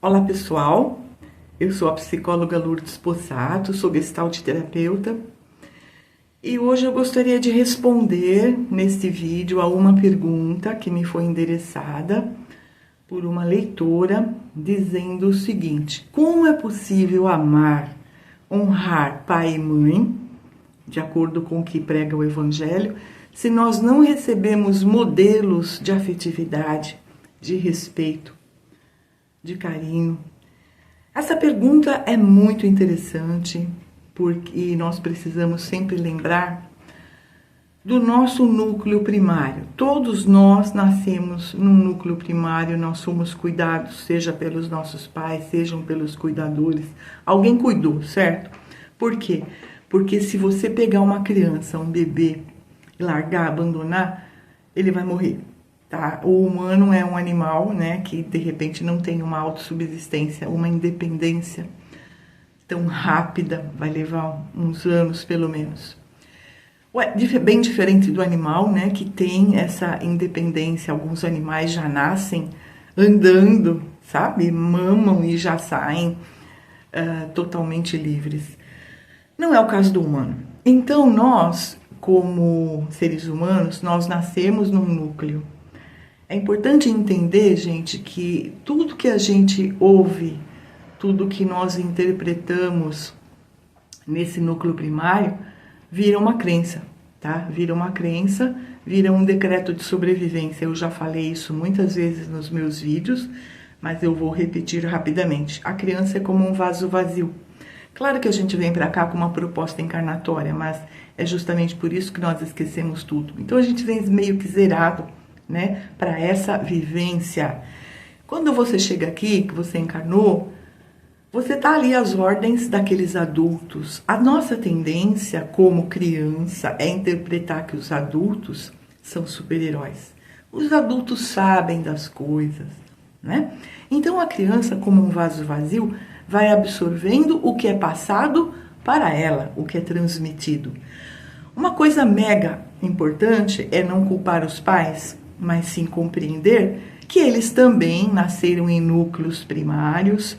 Olá pessoal, eu sou a psicóloga Lourdes Possato, sou gestalt terapeuta e hoje eu gostaria de responder neste vídeo a uma pergunta que me foi endereçada por uma leitora dizendo o seguinte: como é possível amar, honrar pai e mãe, de acordo com o que prega o Evangelho, se nós não recebemos modelos de afetividade, de respeito, de carinho? Essa pergunta é muito interessante porque nós precisamos sempre lembrar do nosso núcleo primário. Todos nós nascemos num núcleo primário, nós somos cuidados, seja pelos nossos pais, sejam pelos cuidadores. Alguém cuidou, certo? Por quê? Porque se você pegar uma criança, um bebê, largar, abandonar, ele vai morrer. Tá? O humano é um animal, né, que de repente não tem uma autossubsistência, uma independência tão rápida, vai levar uns anos pelo menos. Bem diferente do animal, né, que tem essa independência. Alguns animais já nascem andando, sabe? Mamam e já saem totalmente livres. Não é o caso do humano. Então nós, como seres humanos, nós nascemos num núcleo. É importante entender, gente, que tudo que a gente ouve, tudo que nós interpretamos nesse núcleo primário, vira uma crença, tá? Vira uma crença, vira um decreto de sobrevivência. Eu já falei isso muitas vezes nos meus vídeos, mas eu vou repetir rapidamente. A criança é como um vaso vazio. Claro que a gente vem para cá com uma proposta encarnatória, mas é justamente por isso que nós esquecemos tudo. Então a gente vem meio que zerado, né, para essa vivência. Quando você chega aqui, que você encarnou, você tá ali às ordens daqueles adultos. A nossa tendência como criança é interpretar que os adultos são super-heróis. Os adultos sabem das coisas, né? Então a criança, como um vaso vazio, vai absorvendo o que é passado para ela, o que é transmitido. Uma coisa mega importante é não culpar os pais, mas sim compreender que eles também nasceram em núcleos primários,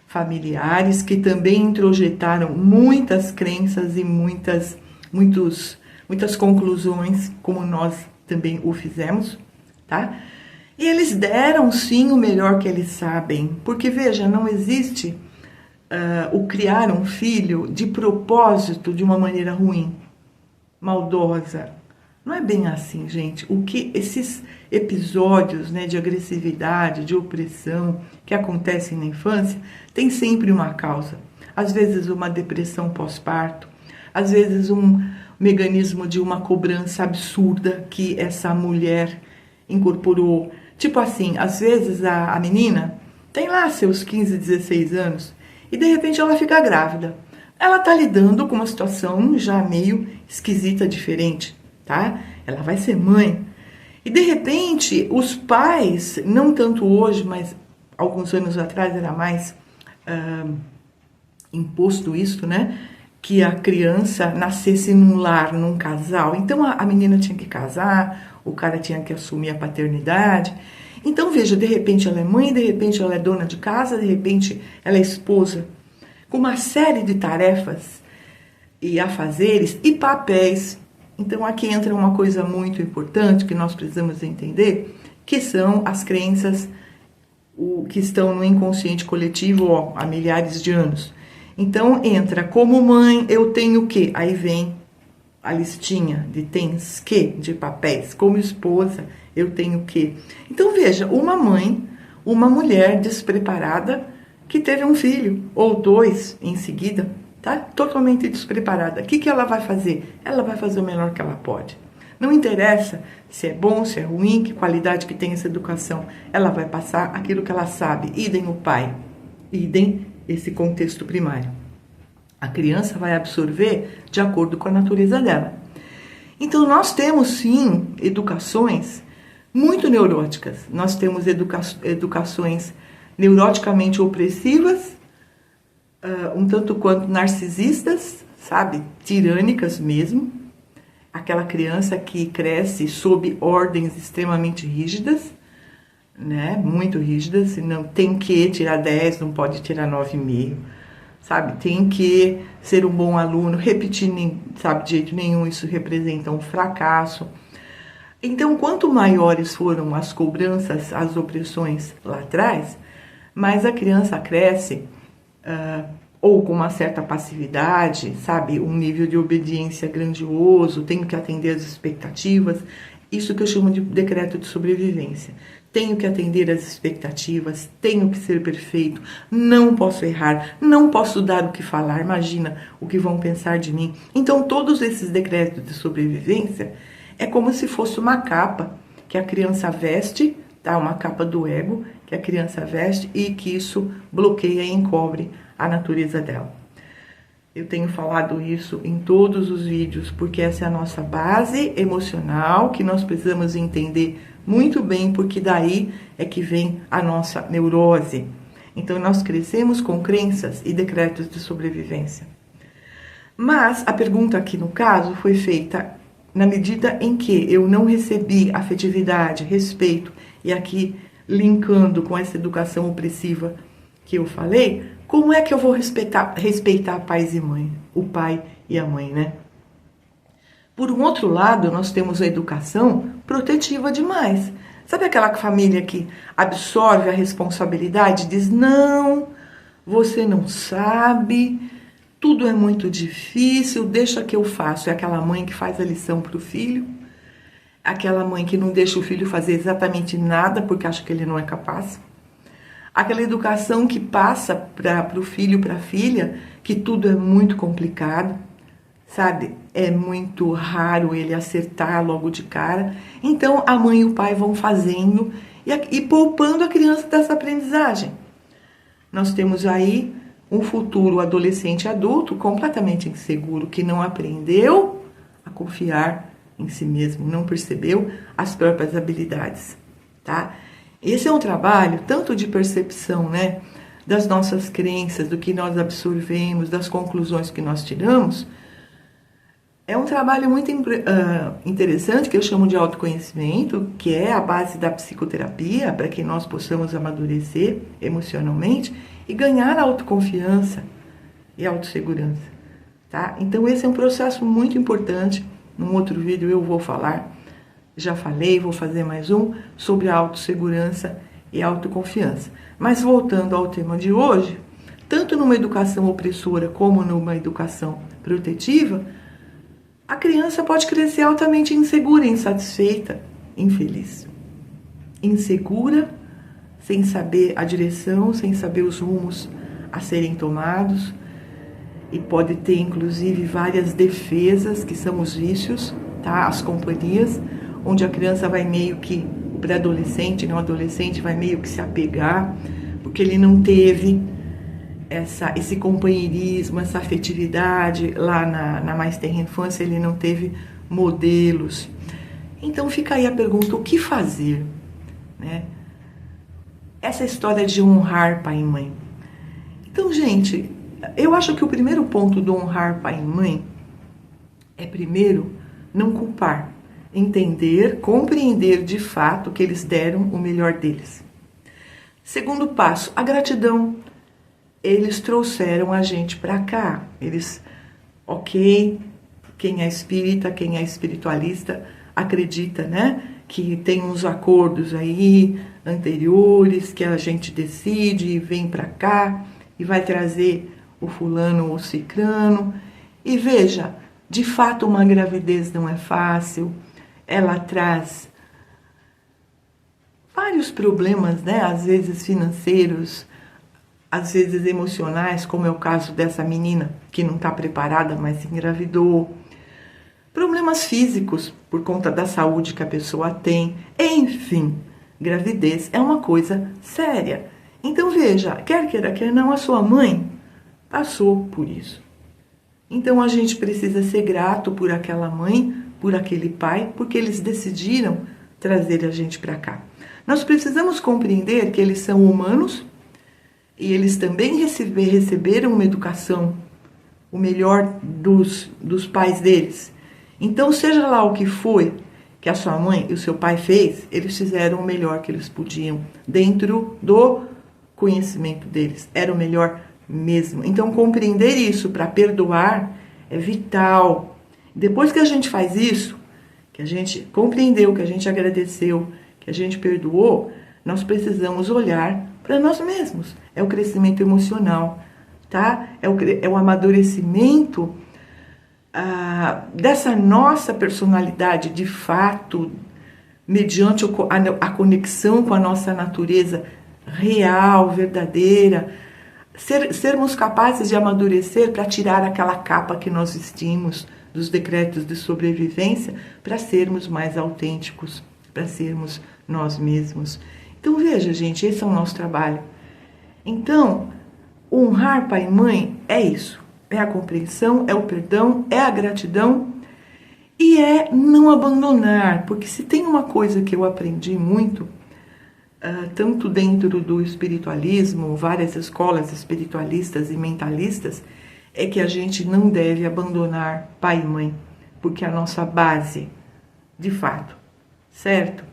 familiares, que também introjetaram muitas crenças e muitas conclusões, como nós também o fizemos, tá? E eles deram sim o melhor que eles sabem, porque veja, não existe o criar um filho de propósito de uma maneira ruim, maldosa. Não é bem assim, gente. O que esses episódios, né, de agressividade, de opressão que acontecem na infância, tem sempre uma causa. Às vezes uma depressão pós-parto, às vezes um mecanismo de uma cobrança absurda que essa mulher incorporou. Tipo assim, às vezes a menina tem lá seus 15, 16 anos e de repente ela fica grávida. Ela tá lidando com uma situação já meio esquisita, diferente. Tá? Ela vai ser mãe. E de repente, os pais, não tanto hoje, mas alguns anos atrás era mais imposto isso, né? Que a criança nascesse num lar, num casal. Então a menina tinha que casar, o cara tinha que assumir a paternidade. Então veja, de repente ela é mãe, de repente ela é dona de casa, de repente ela é esposa, com uma série de tarefas e afazeres e papéis. Então aqui entra uma coisa muito importante que nós precisamos entender, que são as crenças que estão no inconsciente coletivo há milhares de anos. Então entra, como mãe eu tenho que, aí vem a listinha de tens que, de papéis. Como esposa eu tenho que. Então veja, uma mãe, uma mulher despreparada que teve um filho, ou dois em seguida, tá? Totalmente despreparada. O que ela vai fazer? Ela vai fazer o melhor que ela pode. Não interessa se é bom, se é ruim, que qualidade que tem essa educação. Ela vai passar aquilo que ela sabe. Idem o pai, idem esse contexto primário. A criança vai absorver de acordo com a natureza dela. Então nós temos sim educações muito neuróticas. Nós temos educações neuroticamente opressivas, um tanto quanto narcisistas, sabe? Tirânicas mesmo. Aquela criança que cresce sob ordens extremamente rígidas, né? Muito rígidas, não tem que tirar 10, não pode tirar 9,5, sabe? Tem que ser um bom aluno, repetir, sabe, de jeito nenhum, isso representa um fracasso. Então, quanto maiores foram as cobranças, as opressões lá atrás, mais a criança cresce, ou com uma certa passividade, sabe? Um nível de obediência grandioso, tenho que atender às expectativas, isso que eu chamo de decreto de sobrevivência. Tenho que atender às expectativas, tenho que ser perfeito, não posso errar, não posso dar o que falar, imagina o que vão pensar de mim. Então, todos esses decretos de sobrevivência é como se fosse uma capa que a criança veste, tá? Uma capa do ego que a criança veste e que isso bloqueia e encobre a natureza dela. Eu tenho falado isso em todos os vídeos, porque essa é a nossa base emocional, que nós precisamos entender muito bem, porque daí é que vem a nossa neurose. Então, nós crescemos com crenças e decretos de sobrevivência. Mas a pergunta aqui no caso foi feita na medida em que eu não recebi afetividade, respeito, e aqui linkando com essa educação opressiva que eu falei, como é que eu vou respeitar pais e mãe, o pai e a mãe, né? Por um outro lado, nós temos a educação protetiva demais. Sabe aquela família que absorve a responsabilidade, diz, não, você não sabe, tudo é muito difícil, deixa que eu faço. É aquela mãe que faz a lição para o filho, aquela mãe que não deixa o filho fazer exatamente nada porque acha que ele não é capaz. Aquela educação que passa para o filho, para a filha, que tudo é muito complicado, sabe? É muito raro ele acertar logo de cara. Então, a mãe e o pai vão fazendo e poupando a criança dessa aprendizagem. Nós temos aí um futuro adolescente adulto completamente inseguro, que não aprendeu a confiar em si mesmo, não percebeu as próprias habilidades, tá? Esse é um trabalho tanto de percepção, né, das nossas crenças, do que nós absorvemos, das conclusões que nós tiramos. É um trabalho muito interessante, que eu chamo de autoconhecimento, que é a base da psicoterapia, para que nós possamos amadurecer emocionalmente e ganhar autoconfiança e autossegurança, tá? Então, esse é um processo muito importante. Num outro vídeo eu vou falar, já falei, vou fazer mais um, sobre a autossegurança e autoconfiança. Mas voltando ao tema de hoje, tanto numa educação opressora como numa educação protetiva, a criança pode crescer altamente insegura, insatisfeita, infeliz. Insegura, sem saber a direção, sem saber os rumos a serem tomados, e pode ter inclusive várias defesas, que são os vícios, tá? As companhias, onde a criança vai meio que, o pré-adolescente, não, o adolescente vai meio que se apegar, porque ele não teve esse companheirismo, essa afetividade lá na mais tenra infância, ele não teve modelos. Então fica aí a pergunta, o que fazer, né? Essa história de honrar pai e mãe. Então, gente, eu acho que o primeiro ponto do honrar pai e mãe é, primeiro, não culpar, entender, compreender de fato que eles deram o melhor deles. Segundo passo, a gratidão. Eles trouxeram a gente para cá. Eles, ok, quem é espírita, quem é espiritualista, acredita, né? Que tem uns acordos aí anteriores, que a gente decide e vem para cá e vai trazer o fulano ou o cicrano. E veja, de fato uma gravidez não é fácil, ela traz vários problemas, né? Às vezes financeiros, às vezes emocionais, como é o caso dessa menina que não está preparada, mas engravidou. Problemas físicos, por conta da saúde que a pessoa tem. Enfim, gravidez é uma coisa séria. Então veja, quer queira, quer não, a sua mãe passou por isso. Então a gente precisa ser grato por aquela mãe, por aquele pai, porque eles decidiram trazer a gente para cá. Nós precisamos compreender que eles são humanos, e eles também receberam uma educação, o melhor dos pais deles. Então, seja lá o que foi que a sua mãe e o seu pai fez, eles fizeram o melhor que eles podiam, dentro do conhecimento deles. Era o melhor mesmo. Então, compreender isso para perdoar é vital. Depois que a gente faz isso, que a gente compreendeu, que a gente agradeceu, que a gente perdoou, nós precisamos olhar para nós mesmos. É o crescimento emocional, tá? É o amadurecimento dessa nossa personalidade de fato, mediante a conexão com a nossa natureza real, verdadeira, sermos capazes de amadurecer para tirar aquela capa que nós vestimos dos decretos de sobrevivência, para sermos mais autênticos, para sermos nós mesmos. Então veja, gente, esse é o nosso trabalho. Então, honrar pai e mãe é isso. É a compreensão, é o perdão, é a gratidão e é não abandonar. Porque se tem uma coisa que eu aprendi muito, tanto dentro do espiritualismo, várias escolas espiritualistas e mentalistas, é que a gente não deve abandonar pai e mãe, porque é a nossa base, de fato, certo?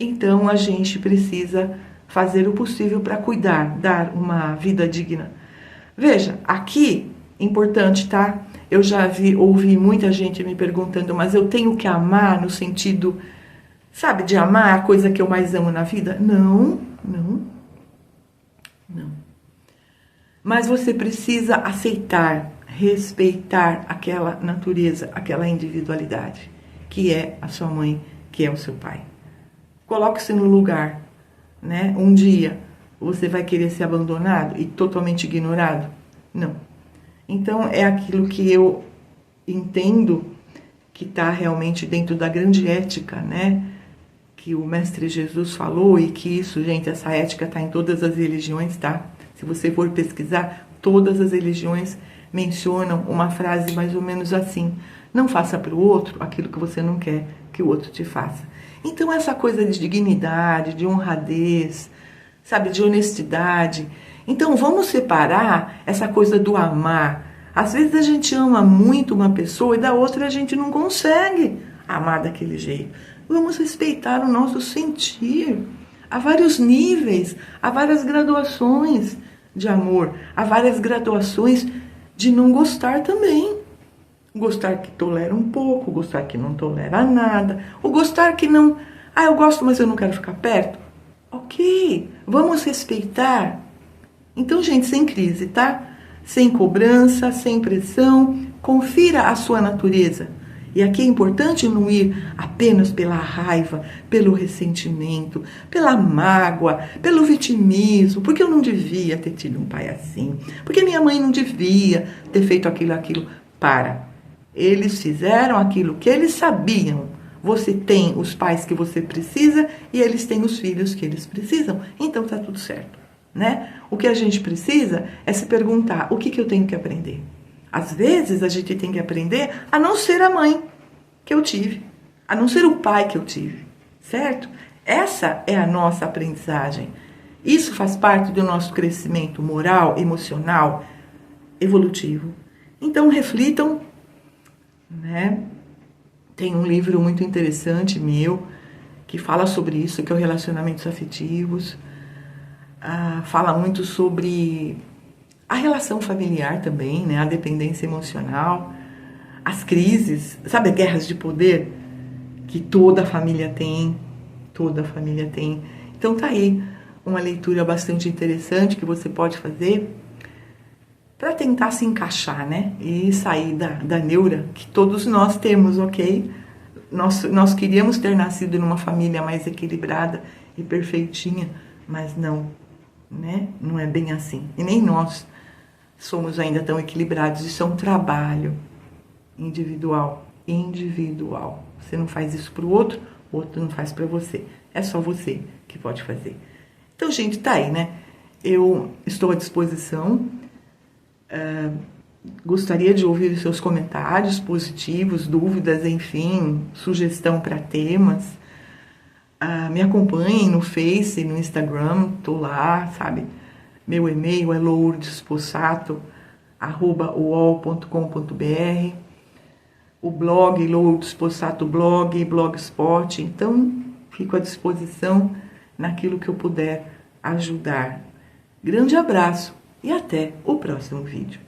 Então a gente precisa fazer o possível para cuidar, dar uma vida digna. Veja, aqui, importante, tá? Eu já ouvi muita gente me perguntando, mas eu tenho que amar no sentido, sabe, de amar a coisa que eu mais amo na vida? Não. Mas você precisa aceitar, respeitar aquela natureza, aquela individualidade, que é a sua mãe, que é o seu pai. Coloque-se no lugar, né? Um dia você vai querer ser abandonado e totalmente ignorado? Não. Então é aquilo que eu entendo que está realmente dentro da grande ética, né? Que o Mestre Jesus falou, e que isso, gente, essa ética está em todas as religiões, tá? Se você for pesquisar, todas as religiões mencionam uma frase mais ou menos assim: não faça para o outro aquilo que você não quer que o outro te faça. Então essa coisa de dignidade, de honradez, sabe, de honestidade. Então vamos separar essa coisa do amar. Às vezes a gente ama muito uma pessoa e da outra a gente não consegue amar daquele jeito. Vamos respeitar o nosso sentir. Há vários níveis, há várias graduações de amor, há várias graduações de não gostar também. Gostar que tolera um pouco, gostar que não tolera nada, o gostar que não... eu gosto, mas eu não quero ficar perto. Ok, vamos respeitar. Então, gente, sem crise, tá? Sem cobrança, sem pressão, confira a sua natureza. E aqui é importante não ir apenas pela raiva, pelo ressentimento, pela mágoa, pelo vitimismo, porque eu não devia ter tido um pai assim, porque minha mãe não devia ter feito aquilo. Para. Eles fizeram aquilo que eles sabiam. Você tem os pais que você precisa e eles têm os filhos que eles precisam. Então tá tudo certo, né? O que a gente precisa é se perguntar: o que eu tenho que aprender? Às vezes a gente tem que aprender a não ser a mãe que eu tive, a não ser o pai que eu tive, certo? Essa é a nossa aprendizagem. Isso faz parte do nosso crescimento moral, emocional, evolutivo. Então reflitam, né? Tem um livro muito interessante meu que fala sobre isso, que é o Relacionamentos Afetivos. Fala muito sobre a relação familiar também, né? A dependência emocional, as crises, sabe, guerras de poder que toda família tem, Então tá aí uma leitura bastante interessante que você pode fazer para tentar se encaixar, né? E sair da neura que todos nós temos, ok? Nós queríamos ter nascido numa família mais equilibrada e perfeitinha, mas não, né? Não é bem assim. E nem nós somos ainda tão equilibrados. Isso é um trabalho individual. Você não faz isso para o outro não faz para você. É só você que pode fazer. Então, gente, tá aí, né? Eu estou à disposição. Gostaria de ouvir os seus comentários positivos, dúvidas, enfim, sugestão para temas. Me acompanhem no Face, no Instagram, tô lá, sabe? Meu e-mail é lourdespossato@uol.com.br. o blog Lourdes Possato Blog, Blogspot. Então, fico à disposição naquilo que eu puder ajudar. Grande abraço e até o próximo vídeo.